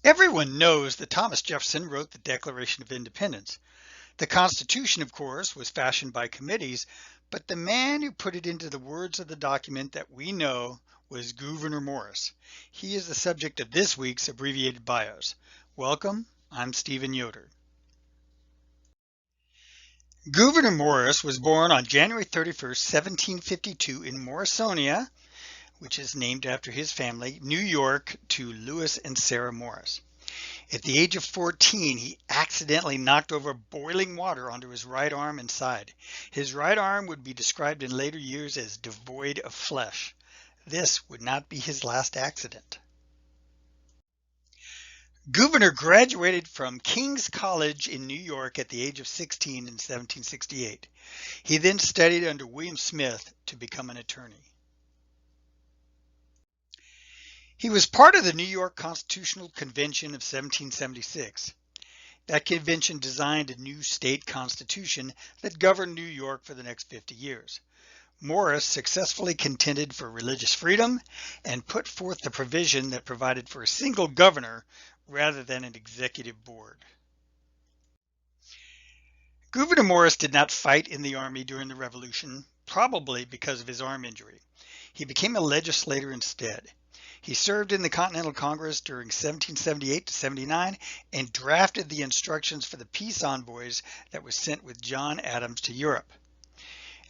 Everyone knows that Thomas Jefferson wrote the Declaration of Independence. The Constitution, of course, was fashioned by committees, but the man who put it into the words of the document that we know was Gouverneur Morris. He is the subject of this week's abbreviated bios. Welcome, I'm Stephen Yoder. Gouverneur Morris was born on January 31st, 1752 in Morrisonia, which is named after his family, New York, to Lewis and Sarah Morris. At the age of 14, he accidentally knocked over boiling water onto his right arm and side. His right arm would be described in later years as devoid of flesh. This would not be his last accident. Gouverneur graduated from King's College in New York at the age of 16 in 1768. He then studied under William Smith to become an attorney. He was part of the New York Constitutional Convention of 1776. That convention designed a new state constitution that governed New York for the next 50 years. Morris successfully contended for religious freedom and put forth the provision that provided for a single governor rather than an executive board. Gouverneur Morris did not fight in the army during the Revolution, probably because of his arm injury. He became a legislator instead. He served in the Continental Congress during 1778 to 79 and drafted the instructions for the peace envoys that were sent with John Adams to Europe.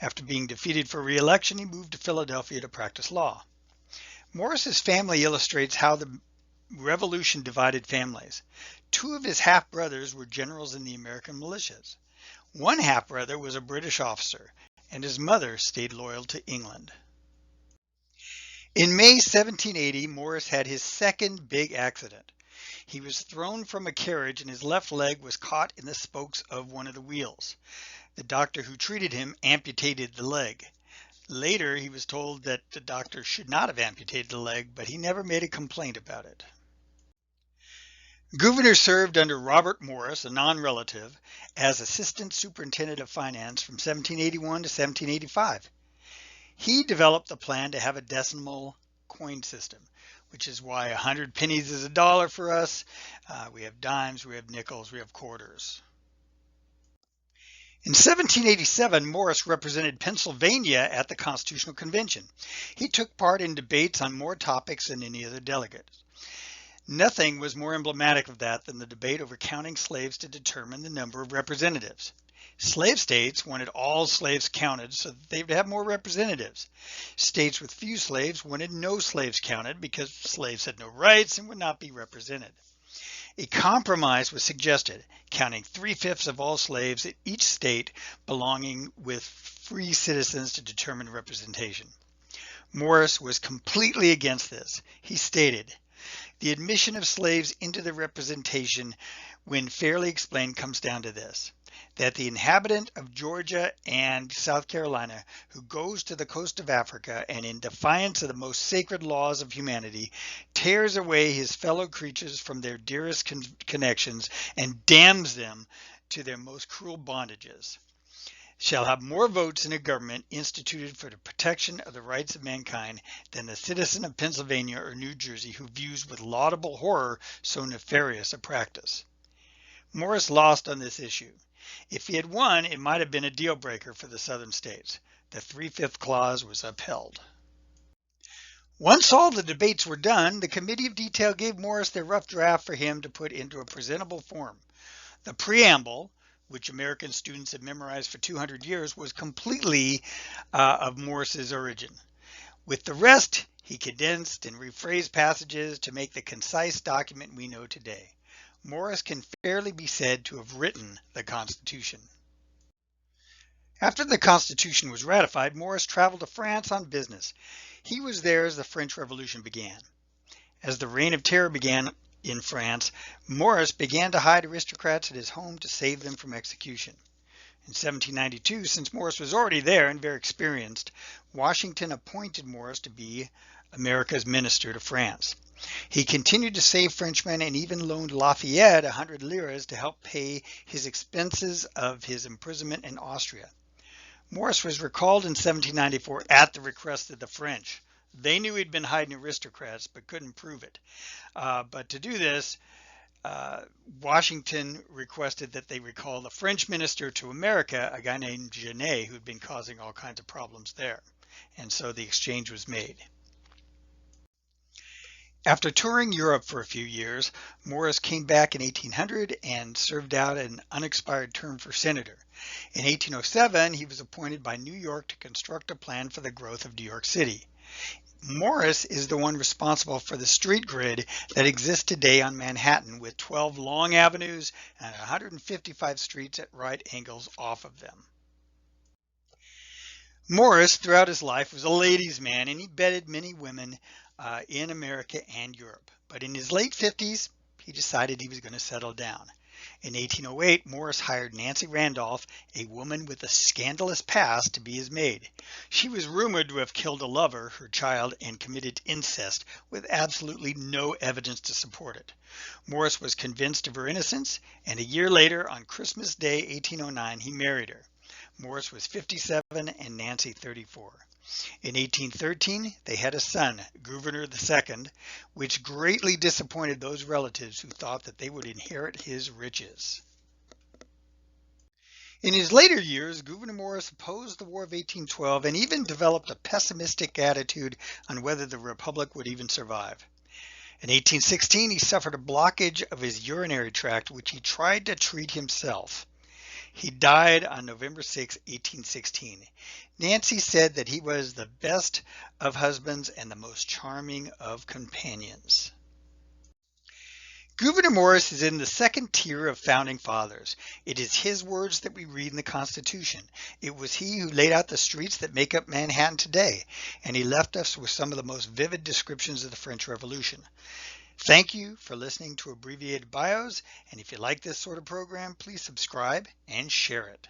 After being defeated for re-election, he moved to Philadelphia to practice law. Morris's family illustrates how the Revolution divided families. Two of his half-brothers were generals in the American militias. One half-brother was a British officer, and his mother stayed loyal to England. In May 1780, Morris had his second big accident. He was thrown from a carriage and his left leg was caught in the spokes of one of the wheels. The doctor who treated him amputated the leg. Later, he was told that the doctor should not have amputated the leg, but he never made a complaint about it. Gouverneur served under Robert Morris, a non-relative, as Assistant Superintendent of Finance from 1781 to 1785. He developed the plan to have a decimal coin system, which is why 100 pennies is a dollar for us. We have dimes, we have nickels, we have quarters. In 1787, Morris represented Pennsylvania at the Constitutional Convention. He took part in debates on more topics than any other delegate. Nothing was more emblematic of that than the debate over counting slaves to determine the number of representatives. Slave states wanted all slaves counted so that they would have more representatives. States with few slaves wanted no slaves counted because slaves had no rights and would not be represented. A compromise was suggested, counting 3/5 of all slaves in each state belonging with free citizens to determine representation. Morris was completely against this. He stated, "The admission of slaves into the representation, when fairly explained, comes down to this, that the inhabitant of Georgia and South Carolina who goes to the coast of Africa and in defiance of the most sacred laws of humanity tears away his fellow creatures from their dearest connections and damns them to their most cruel bondages, shall have more votes in a government instituted for the protection of the rights of mankind than the citizen of Pennsylvania or New Jersey who views with laudable horror so nefarious a practice." Morris lost on this issue. If he had won, it might have been a deal breaker for the southern states. The 3/5 clause was upheld. Once all the debates were done, the Committee of Detail gave Morris their rough draft for him to put into a presentable form. The preamble, which American students had memorized for 200 years, was completely of Morris's origin. With the rest, he condensed and rephrased passages to make the concise document we know today. Morris can fairly be said to have written the Constitution. After the Constitution was ratified, Morris traveled to France on business. He was there as the French Revolution began. As the Reign of Terror began in France, Morris began to hide aristocrats at his home to save them from execution. In 1792, since Morris was already there and very experienced, Washington appointed Morris to be America's minister to France. He continued to save Frenchmen and even loaned Lafayette 100 liras to help pay his expenses of his imprisonment in Austria. Morris was recalled in 1794 at the request of the French. They knew he'd been hiding aristocrats but couldn't prove it. But to do this, uh, Washington requested that they recall the French minister to America, a guy named Genet, who'd been causing all kinds of problems there. And so the exchange was made. After touring Europe for a few years, Morris came back in 1800 and served out an unexpired term for senator. In 1807, he was appointed by New York to construct a plan for the growth of New York City. Morris is the one responsible for the street grid that exists today on Manhattan, with 12 long avenues and 155 streets at right angles off of them. Morris, throughout his life, was a ladies' man, and he bedded many women in America and Europe. But in his late 50s, he decided he was going to settle down. In 1808, Morris hired Nancy Randolph, a woman with a scandalous past, to be his maid. She was rumored to have killed a lover, her child, and committed incest, with absolutely no evidence to support it. Morris was convinced of her innocence, and a year later, on Christmas Day 1809, he married her. Morris was 57 and Nancy 34. In 1813, they had a son, Gouverneur II, which greatly disappointed those relatives who thought that they would inherit his riches. In his later years, Gouverneur Morris opposed the War of 1812 and even developed a pessimistic attitude on whether the Republic would even survive. In 1816, he suffered a blockage of his urinary tract, which he tried to treat himself. He died on November 6, 1816. Nancy said that he was the best of husbands and the most charming of companions. Gouverneur Morris is in the second tier of founding fathers. It is his words that we read in the Constitution. It was he who laid out the streets that make up Manhattan today, and he left us with some of the most vivid descriptions of the French Revolution. Thank you for listening to Abbreviated Bios, and if you like this sort of program, please subscribe and share it.